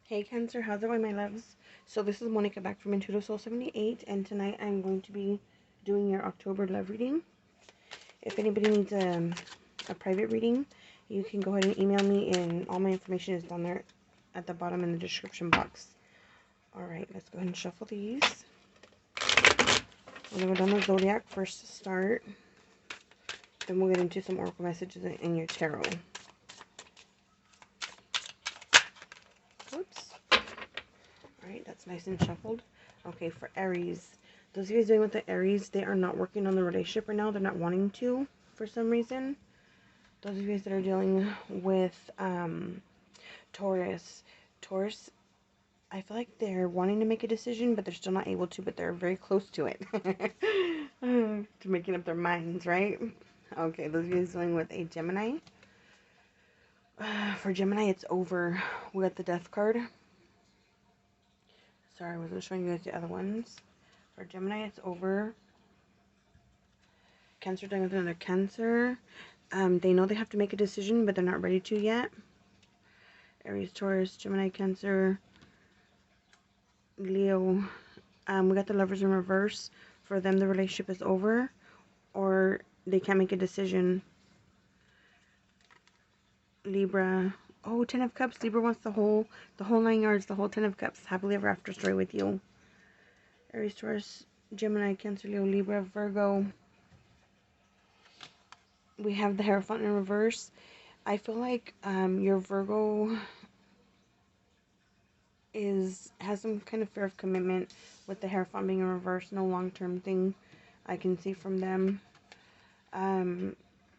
Hey Cancer, how's it going, my loves? So this is Monica back from Intuitive Soul 78, and tonight I'm going to be doing your October love reading. If anybody needs a private reading, you can go ahead and email me, and all my information is down there at the bottom in the description box. Alright, let's go ahead and shuffle these. We're going to go down the Zodiac first to start. Then we'll get into some Oracle messages in your tarot. Oops. Alright, that's nice and shuffled. Okay, for Aries. Those of you guys dealing with the Aries, they are not working on the relationship right now. They're not wanting to for some reason. Those of you guys that are dealing with Taurus. Taurus, I feel like they're wanting to make a decision, but they're still not able to, but they're very close to it. To making up their minds, right? Okay, those of you guys dealing with a Gemini. For Gemini, it's over. We got the Death card. Sorry, I wasn't showing you guys the other ones. For Gemini, it's over. Cancer dealing with another Cancer. They know they have to make a decision, but they're not ready to yet. Aries, Taurus, Gemini, Cancer, Leo. We got the Lovers in reverse. For them, the relationship is over, or they can't make a decision. Libra. Oh, 10 of Cups. Libra wants the whole 9 yards, the whole 10 of Cups. Happily ever after story with you. Aries, Taurus, Gemini, Cancer, Leo, Libra, Virgo. We have the Hierophant in reverse. I feel like your Virgo has some kind of fear of commitment with the Hierophant being in reverse. No long-term thing I can see from them.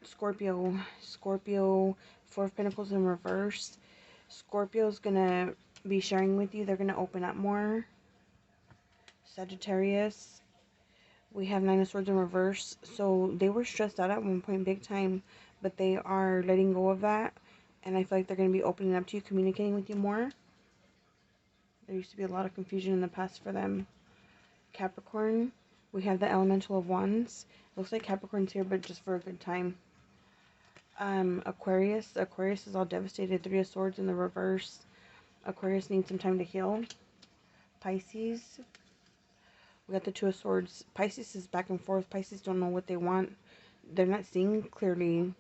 Scorpio, 4 of Pentacles in reverse. Scorpio's gonna be sharing with you. They're gonna open up more. Sagittarius, we have 9 of Swords in reverse. So they were stressed out at one point big time, but they are letting go of that, and I feel like they're going to be opening up to you, communicating with you more. There used to be a lot of confusion in the past for them. Capricorn, we have the Elemental of Wands. Looks like Capricorn's here, but just for a good time. Aquarius is all devastated. 3 of Swords in the reverse. Aquarius needs some time to heal. Pisces, we got the 2 of Swords. Pisces is back and forth. Pisces don't know what they want. They're not seeing clearly.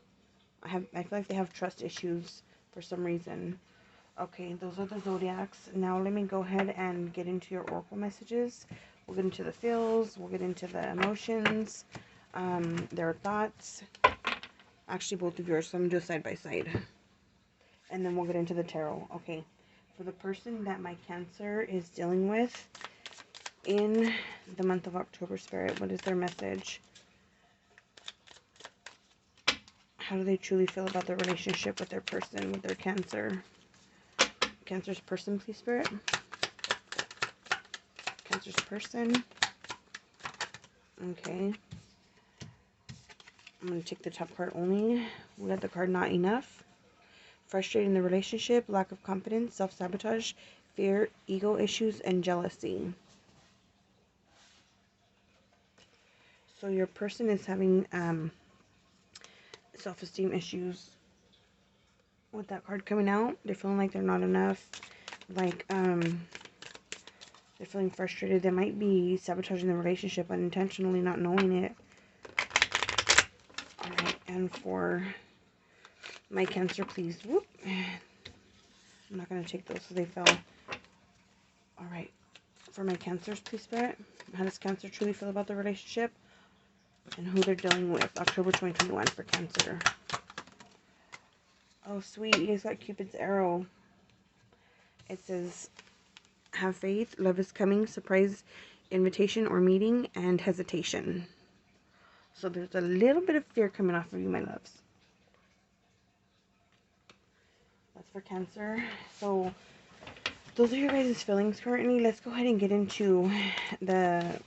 I feel like they have trust issues for some reason. Okay, those are the Zodiacs. Now let me go ahead and get into your Oracle messages. We'll get into the feels. We'll get into the emotions. Their thoughts. Actually, both of yours. So I'm going to do side by side. And then we'll get into the tarot. Okay, for the person that my Cancer is dealing with in the month of October, Spirit, what is their message? How do they truly feel about their relationship with their person, with their Cancer? Cancer's person, please, Spirit. Cancer's person. Okay. I'm going to take the top card only. We got the card Not Enough. Frustrating the relationship, lack of confidence, self-sabotage, fear, ego issues, and jealousy. So your person is having self-esteem issues with that card coming out. They're feeling like they're not enough. Like, they're feeling frustrated. They might be sabotaging the relationship unintentionally, not knowing it. Alright, and for my Cancer, please. Whoop. I'm not going to take those so they fell. Alright, for my Cancers, please, Spirit. How does Cancer truly feel about the relationship? And who they're dealing with. October 2021 for Cancer. Oh, sweet. You guys got Cupid's arrow. It says, have faith, love is coming, surprise invitation or meeting, and hesitation. So there's a little bit of fear coming off of you, my loves. That's for Cancer. So those are your guys' feelings currently. Let's go ahead and get into the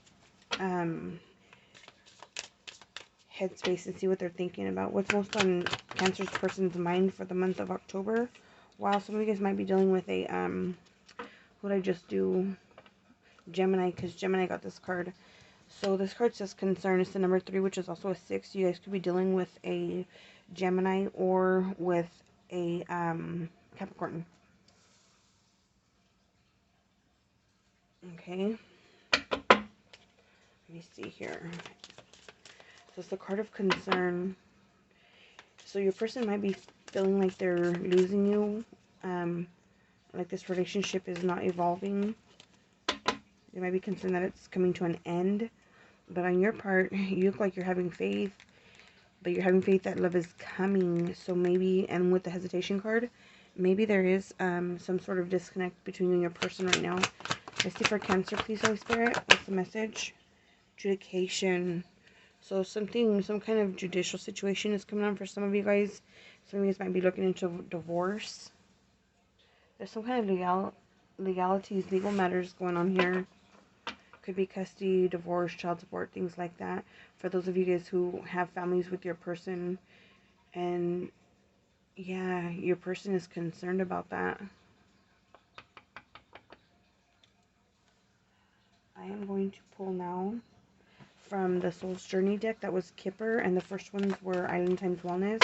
headspace and see what they're thinking about. What's most on Cancer's person's mind for the month of October. Wow, some of you guys might be dealing with a what did I just do? Gemini, because Gemini got this card. So this card says concern. It's the number 3, which is also a 6. You guys could be dealing with a Gemini or with a Capricorn. Okay. Let me see here. So it's the card of concern. So your person might be feeling like they're losing you. Like this relationship is not evolving. They might be concerned that it's coming to an end. But on your part, you look like you're having faith. But you're having faith that love is coming. So maybe, and with the hesitation card, maybe there is some sort of disconnect between you and your person right now. Let's see for Cancer, please, Holy Spirit. What's the message? Adjudication. So some kind of judicial situation is coming on for some of you guys. Some of you guys might be looking into divorce. There's some kind of legalities, legal matters going on here. Could be custody, divorce, child support, things like that. For those of you guys who have families with your person, and yeah, your person is concerned about that. I am going to pull now from the Soul's Journey deck. That was Kipper, and the first ones were Island Times Wellness,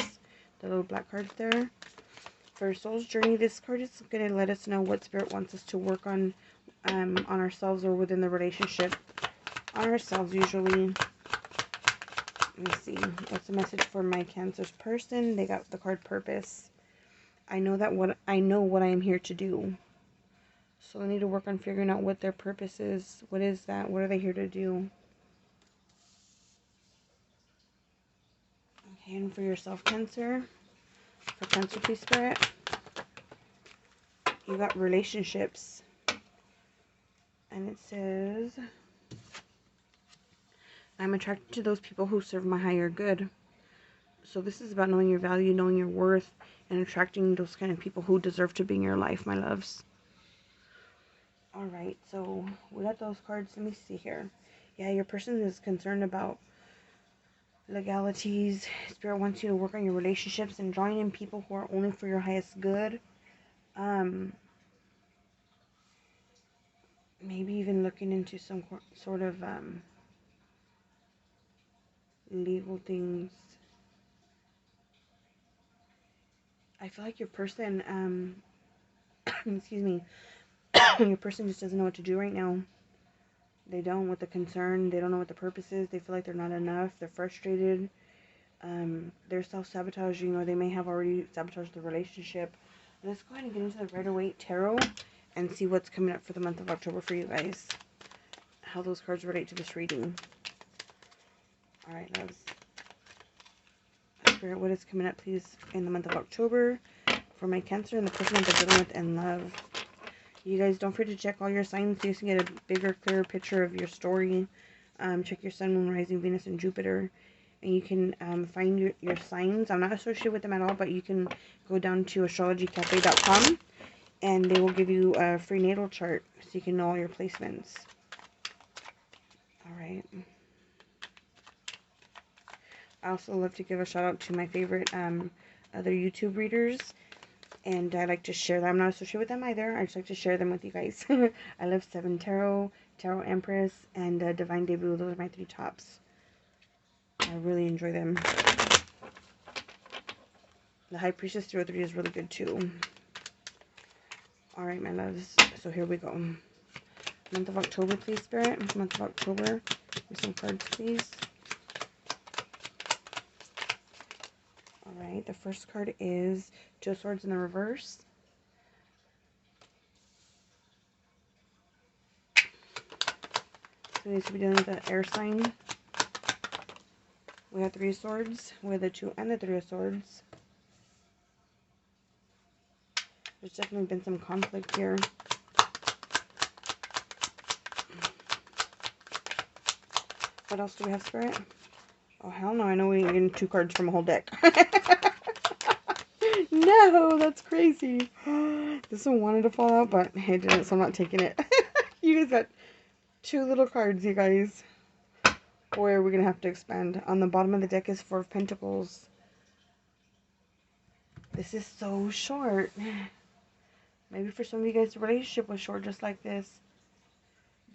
the little black cards there. For Soul's Journey, this card is going to let us know what Spirit wants us to work on ourselves or within the relationship. On ourselves, usually. Let me see. What's the message for my Cancer's person? They got the card Purpose. I know what I am here to do. So they need to work on figuring out what their purpose is. What is that? What are they here to do? Okay, and for yourself, Cancer. For Cancer, please, Spirit. You got relationships. And it says, I'm attracted to those people who serve my higher good. So this is about knowing your value, knowing your worth, and attracting those kind of people who deserve to be in your life, my loves. Alright, so we got those cards. Let me see here. Yeah, your person is concerned about legalities. Spirit wants you to work on your relationships and drawing in people who are only for your highest good. Maybe even looking into some sort of legal things. I feel like your person, excuse me, your person just doesn't know what to do right now. They don't with the concern. They don't know what the purpose is. They feel like they're not enough. They're frustrated. They're self-sabotaging, or they may have already sabotaged the relationship. Let's go ahead and get into the Rider-Waite Tarot and see what's coming up for the month of October for you guys. How those cards relate to this reading. Alright, loves. Spirit, what is coming up, please, in the month of October for my Cancer and the person that they're dealing with in love. You guys, don't forget to check all your signs so you can get a bigger, clearer picture of your story. Check your Sun, Moon, Rising, Venus, and Jupiter. And you can find your signs. I'm not associated with them at all, but you can go down to astrologycafe.com and they will give you a free natal chart so you can know all your placements. Alright. I also love to give a shout out to my favorite other YouTube readers. And I like to share them. I'm not associated with them either. I just like to share them with you guys. I love 7 Tarot, Tarot Empress, and Divine Debut. Those are my 3 tops. I really enjoy them. The High Priestess 303 is really good too. Alright, my loves. So here we go. Month of October, please, Spirit. Month of October. Give some cards, please. Alright, the first card is 2 of Swords in the reverse. So we need to be dealing with an air sign. We have 3 of Swords. We have the 2 and the 3 of Swords. There's definitely been some conflict here. What else do we have, Spirit? Oh, hell no. I know we ain't getting 2 cards from a whole deck. No, that's crazy. This one wanted to fall out, but it didn't, so I'm not taking it. You guys got 2 little cards, you guys. Boy, are we going to have to expand. On the bottom of the deck is 4 of Pentacles. This is so short. Maybe for some of you guys, the relationship was short just like this.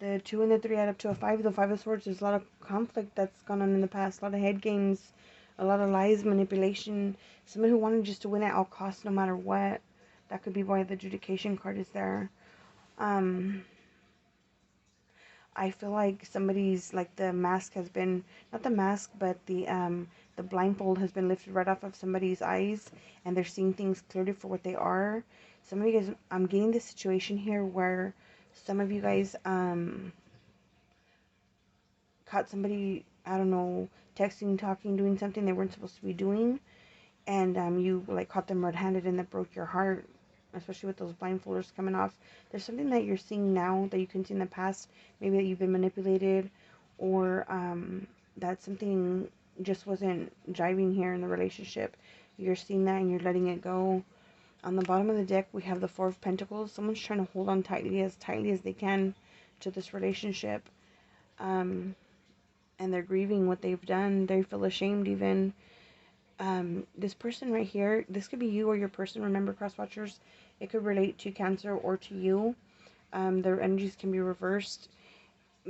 The 2 and the 3 add up to a 5. The 5 of Swords, there's a lot of conflict that's gone on in the past. A lot of head games. A lot of lies, manipulation. Someone who wanted just to win at all costs no matter what. That could be why the adjudication card is there. I feel like somebody's, like, the mask has been, not the mask, but the blindfold has been lifted right off of somebody's eyes, and they're seeing things clearly for what they are. Some of you guys, I'm getting this situation here where some of you guys caught somebody, I don't know, texting, talking, doing something they weren't supposed to be doing, and you, like, caught them red-handed, and that broke your heart, especially with those blindfolders coming off. There's something that you're seeing now that you couldn't see in the past, maybe that you've been manipulated, or that something just wasn't jiving here in the relationship. You're seeing that and you're letting it go. On the bottom of the deck, we have the Four of Pentacles. Someone's trying to hold on tightly as they can to this relationship. And they're grieving what they've done. They feel ashamed even. This person right here, this could be you or your person. Remember, cross watchers, it could relate to Cancer or to you. Their energies can be reversed,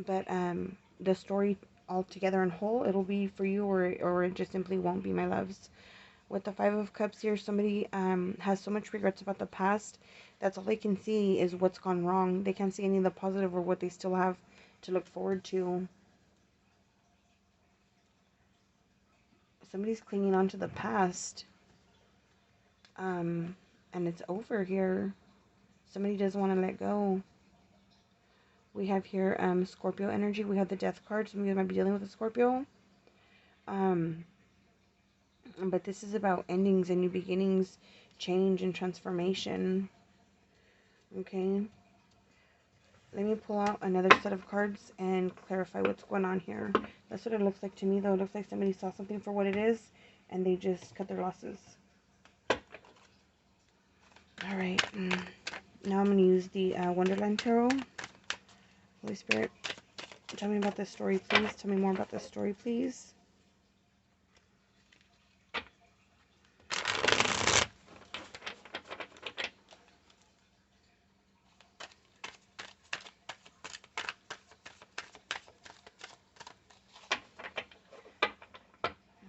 but the story altogether and whole, it'll be for you, or it just simply won't be, my loves. With the Five of Cups here, somebody has so much regrets about the past. That's all they can see is what's gone wrong. They can't see any of the positive or what they still have to look forward to. Somebody's clinging on to the past. And it's over here. Somebody doesn't want to let go. We have here Scorpio energy. We have the Death card. Some of you might be dealing with a Scorpio. But this is about endings and new beginnings, change and transformation. Okay. Let me pull out another set of cards and clarify what's going on here. That's what it looks like to me, though. It looks like somebody saw something for what it is, and they just cut their losses. All right. Now I'm going to use the Wonderland Tarot. Holy Spirit, tell me about this story, please. Tell me more about this story, please.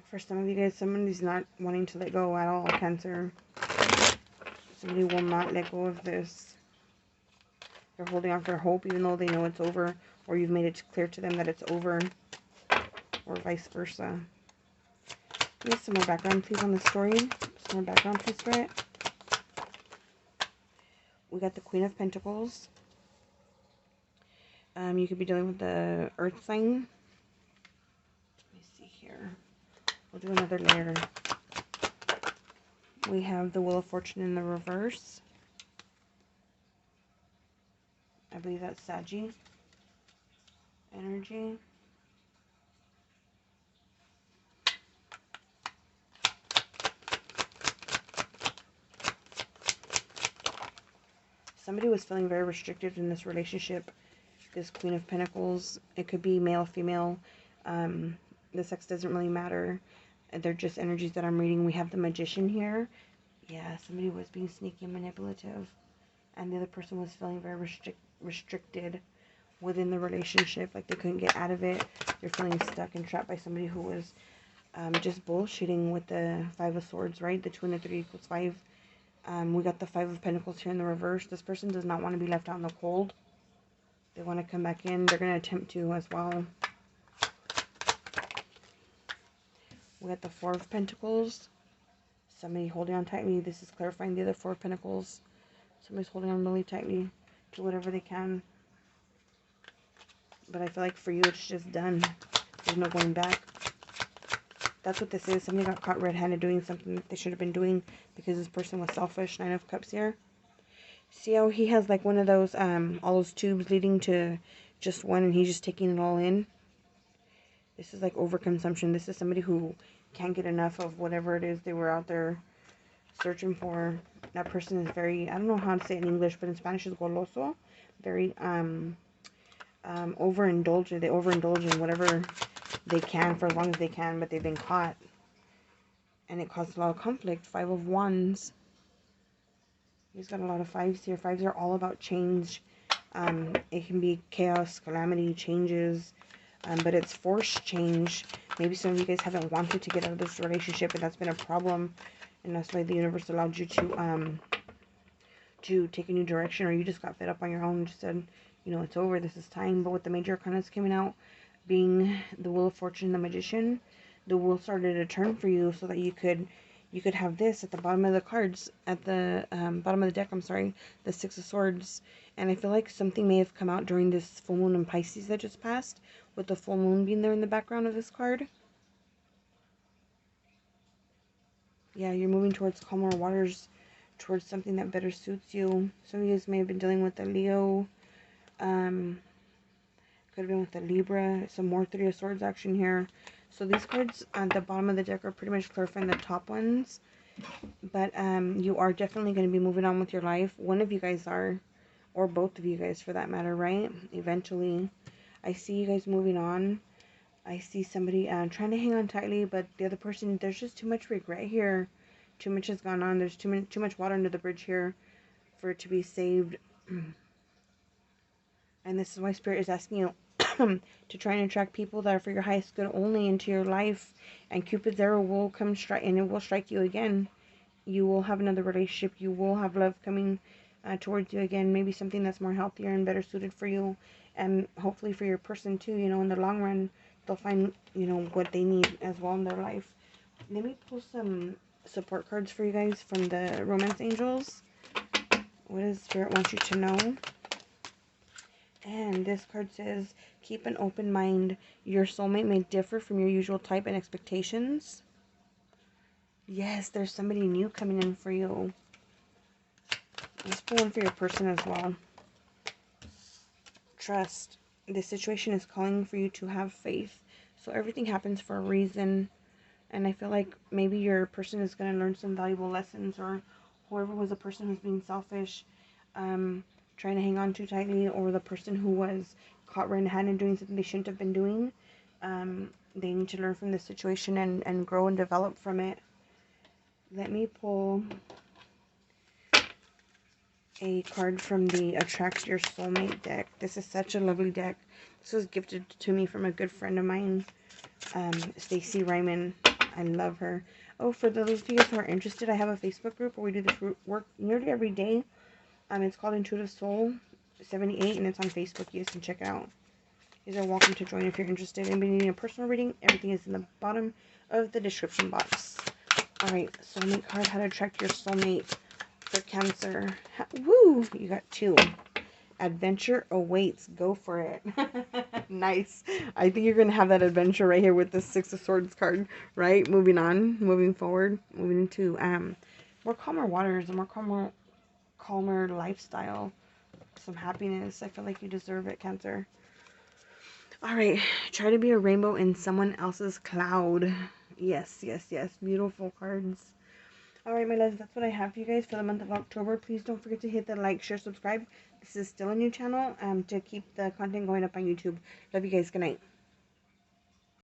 For some of you guys, somebody's not wanting to let go at all, Cancer. Somebody will not let go of this. They're holding on for hope even though they know it's over, or you've made it clear to them that it's over, or vice versa. Give me some more background, please, on the story. Some more background, please, Spirit. We got the Queen of Pentacles. You could be dealing with the Earth sign. Let me see here. We'll do another layer. We have the Wheel of Fortune in the reverse. I believe that's Saggy energy. Somebody was feeling very restricted in this relationship. This Queen of Pentacles. It could be male, female. The sex doesn't really matter. They're just energies that I'm reading. We have the Magician here. Yeah, somebody was being sneaky and manipulative. And the other person was feeling very restricted within the relationship. Like they couldn't get out of it. They're feeling stuck and trapped by somebody who was just bullshitting with the Five of Swords, right? The 2 and the 3 equals 5. We got the Five of Pentacles here in the reverse. This person does not want to be left out in the cold. They want to come back in. They're going to attempt to as well. We got the Four of Pentacles. Somebody holding on tightly. This is clarifying the other Four of Pentacles. Somebody's holding on really tightly to whatever they can. But I feel like for you, it's just done. There's no going back. That's what this is. Somebody got caught red-handed doing something that they should have been doing because this person was selfish. 9 of Cups here. See how he has like one of those, all those tubes leading to just one, and he's just taking it all in. This is like overconsumption. This is somebody who can't get enough of whatever it is they were out there searching for. That person is very, I don't know how to say it in English, but in Spanish is goloso. Very overindulgent. They overindulge in whatever they can for as long as they can, but they've been caught. And it causes a lot of conflict. 5 of Wands. He's got a lot of 5s here. 5s are all about change. It can be chaos, calamity, changes. But it's forced change. Maybe some of you guys haven't wanted to get out of this relationship, and that's been a problem. And that's why the universe allowed you to take a new direction, or you just got fed up on your own and just said, you know, it's over, this is time. But with the major arcanas coming out, being the Wheel of Fortune, the Magician, the wheel started to turn for you so that you could have this at the bottom of the cards, at the bottom of the deck, I'm sorry, the Six of Swords. And I feel like something may have come out during this full moon in Pisces that just passed, with the full moon being there in the background of this card. Yeah, you're moving towards calmer waters, towards something that better suits you. Some of you guys may have been dealing with a Leo, could have been with a Libra. Some more Three of Swords action here. So these cards at the bottom of the deck are pretty much clarifying the top ones. But you are definitely going to be moving on with your life. One of you guys are, or both of you guys for that matter, right? Eventually. I see you guys moving on. I see somebody trying to hang on tightly, but the other person, there's just too much regret here. Too much has gone on. There's too much water under the bridge here for it to be saved. And this is why Spirit is asking you to try and attract people that are for your highest good only into your life. And Cupid's arrow will come strike, and it will strike you again. You will have another relationship. You will have love coming towards you again. Maybe something that's more healthier and better suited for you. And hopefully for your person too, you know, in the long run, they'll find, you know, what they need as well in their life. Let me pull some support cards for you guys from the Romance Angels. What does Spirit want you to know? And this card says, keep an open mind. Your soulmate may differ from your usual type and expectations. Yes, there's somebody new coming in for you. Let's pull one for your person as well. Trust. This situation is calling for you to have faith. So everything happens for a reason. And I feel like maybe your person is going to learn some valuable lessons, or whoever was the person who's being selfish, trying to hang on too tightly, or the person who was caught red-handed doing something they shouldn't have been doing. They need to learn from this situation and grow and develop from it. Let me pull a card from the Attract Your Soulmate deck. This is such a lovely deck. This was gifted to me from a good friend of mine, Stacy Ryman. I love her. Oh, for those of you who are interested, I have a Facebook group where we do this work nearly every day. It's called Intuitive Soul 78, and it's on Facebook. You guys can check it out. You guys are welcome to join if you're interested. Anybody needing a personal reading, everything is in the bottom of the description box. Alright, soulmate card, how to attract your soulmate for Cancer. Woo! You got 2. Adventure awaits. Go for it. Nice. I think you're going to have that adventure right here with the Six of Swords card, right? Moving on, moving forward, moving into more calmer waters, a more calmer lifestyle, some happiness. I feel like you deserve it, Cancer. Alright, try to be a rainbow in someone else's cloud. Yes, yes, yes. Beautiful cards. Alright, my loves, that's what I have for you guys for the month of October. Please don't forget to hit the like, share, subscribe. This is still a new channel to keep the content going up on YouTube. Love you guys. Good night.